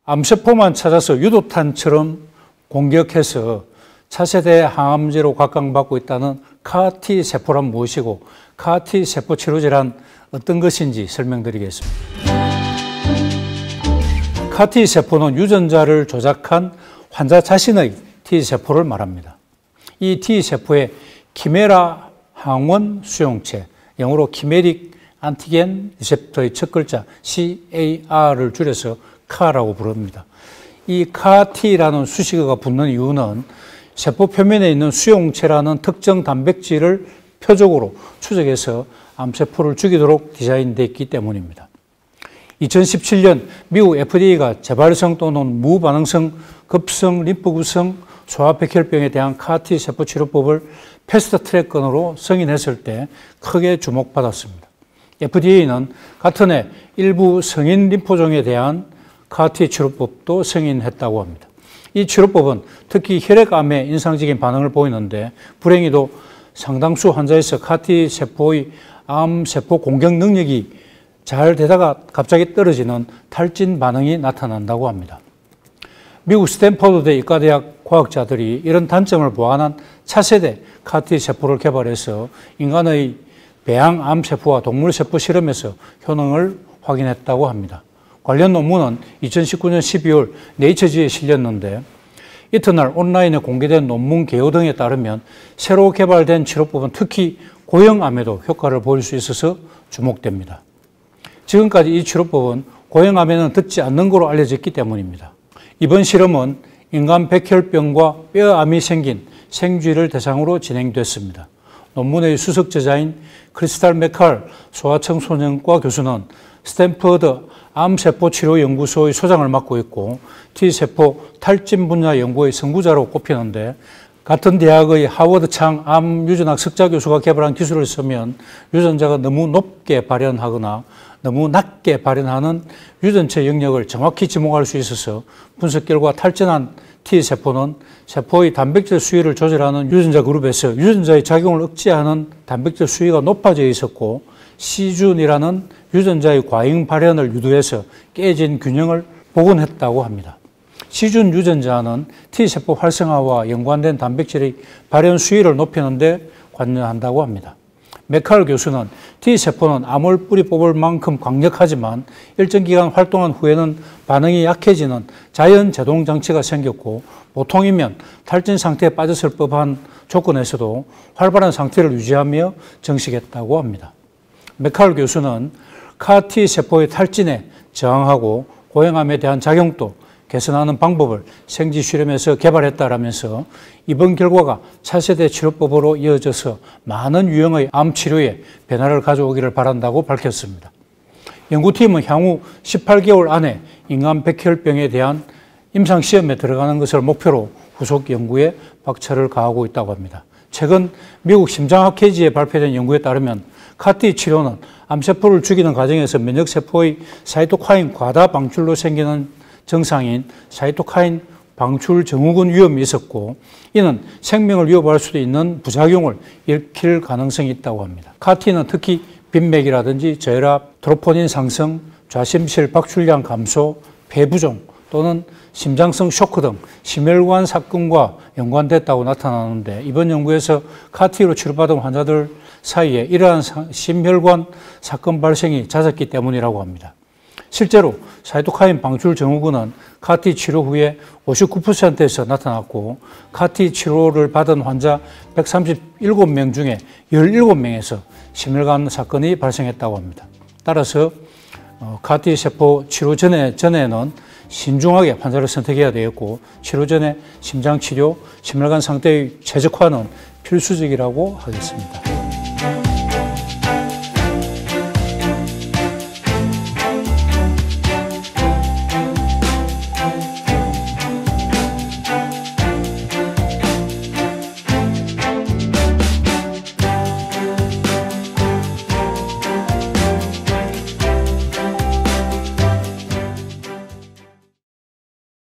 암세포만 찾아서 유도탄처럼 공격해서 차세대 항암제로 각광받고 있다는 CAR-T 세포란 무엇이고 CAR-T 세포 치료제란 어떤 것인지 설명드리겠습니다. CAR-T 세포는 유전자를 조작한 환자 자신의 T세포를 말합니다. 이 T세포에 키메라 항원 수용체, 영어로 키메릭 안티겐 리셉터의 첫 글자 CAR을 줄여서 CAR라고 부릅니다. 이 CAR-T라는 수식어가 붙는 이유는 세포 표면에 있는 수용체라는 특정 단백질을 표적으로 추적해서 암세포를 죽이도록 디자인되어 있기 때문입니다. 2017년 미국 FDA가 재발성 또는 무반응성 급성 림프구성 소아백혈병에 대한 CAR-T 세포 치료법을 패스트트랙건으로 승인했을 때 크게 주목받았습니다. FDA는 같은 해 일부 성인 림포종에 대한 CAR-T 치료법도 승인했다고 합니다. 이 치료법은 특히 혈액암에 인상적인 반응을 보이는데 불행히도 상당수 환자에서 CAR-T 세포의 암세포 공격 능력이 잘 되다가 갑자기 떨어지는 탈진 반응이 나타난다고 합니다. 미국 스탠퍼드대 의과대학 과학자들이 이런 단점을 보완한 차세대 CAR-T 세포를 개발해서 인간의 배양 암세포와 동물세포 실험에서 효능을 확인했다고 합니다. 관련 논문은 2019년 12월 네이처지에 실렸는데 이튿날 온라인에 공개된 논문 개요 등에 따르면 새로 개발된 치료법은 특히 고형암에도 효과를 보일 수 있어서 주목됩니다. 지금까지 이 치료법은 고형암에는 듣지 않는 것으로 알려졌기 때문입니다. 이번 실험은 인간 백혈병과 뼈암이 생긴 생쥐를 대상으로 진행됐습니다. 논문의 수석 저자인 크리스탈 맥칼 소아청소년과 교수는 스탠퍼드 암세포치료연구소의 소장을 맡고 있고 T세포 탈진 분야 연구의 선구자로 꼽히는데 같은 대학의 하워드 창 암유전학 석좌 교수가 개발한 기술을 쓰면 유전자가 너무 높게 발현하거나 너무 낮게 발현하는 유전체 영역을 정확히 지목할 수 있어서 분석 결과 탈진한 T세포는 세포의 단백질 수위를 조절하는 유전자 그룹에서 유전자의 작용을 억제하는 단백질 수위가 높아져 있었고 C준이라는 유전자의 과잉 발현을 유도해서 깨진 균형을 복원했다고 합니다. C준 유전자는 T세포 활성화와 연관된 단백질의 발현 수위를 높이는 데 관여한다고 합니다. 맥칼 교수는 T세포는 암을 뿌리 뽑을 만큼 강력하지만 일정 기간 활동한 후에는 반응이 약해지는 자연 제동 장치가 생겼고 보통이면 탈진 상태에 빠졌을 법한 조건에서도 활발한 상태를 유지하며 정식했다고 합니다. 맥칼 교수는 CAR-T 세포의 탈진에 저항하고 고형암에 대한 작용도 개선하는 방법을 생쥐 실험에서 개발했다라면서 이번 결과가 차세대 치료법으로 이어져서 많은 유형의 암 치료에 변화를 가져오기를 바란다고 밝혔습니다. 연구팀은 향후 18개월 안에 인간 백혈병에 대한 임상시험에 들어가는 것을 목표로 후속 연구에 박차를 가하고 있다고 합니다. 최근 미국 심장학회지에 발표된 연구에 따르면 CAR-T 치료는 암세포를 죽이는 과정에서 면역세포의 사이토카인 과다 방출로 생기는 증상인 사이토카인 방출 증후군 위험이 있었고 이는 생명을 위협할 수도 있는 부작용을 일으킬 가능성이 있다고 합니다. CAR-T는 특히 빈맥이라든지 저혈압, 트로포닌 상승, 좌심실 박출량 감소, 폐부종 또는 심장성 쇼크 등 심혈관 사건과 연관됐다고 나타나는데 이번 연구에서 CAR-T로 치료받은 환자들 사이에 이러한 심혈관 사건 발생이 잦았기 때문이라고 합니다. 실제로 사이토카인 방출 증후군은 CAR-T 치료 후에 59%에서 나타났고 CAR-T 치료를 받은 환자 137명 중에 17명에서 심혈관 사건이 발생했다고 합니다. 따라서 CAR-T 세포 치료 전에는 신중하게 환자를 선택해야 되겠고 치료 전에 심장치료, 심혈관 상태의 최적화는 필수적이라고 하겠습니다.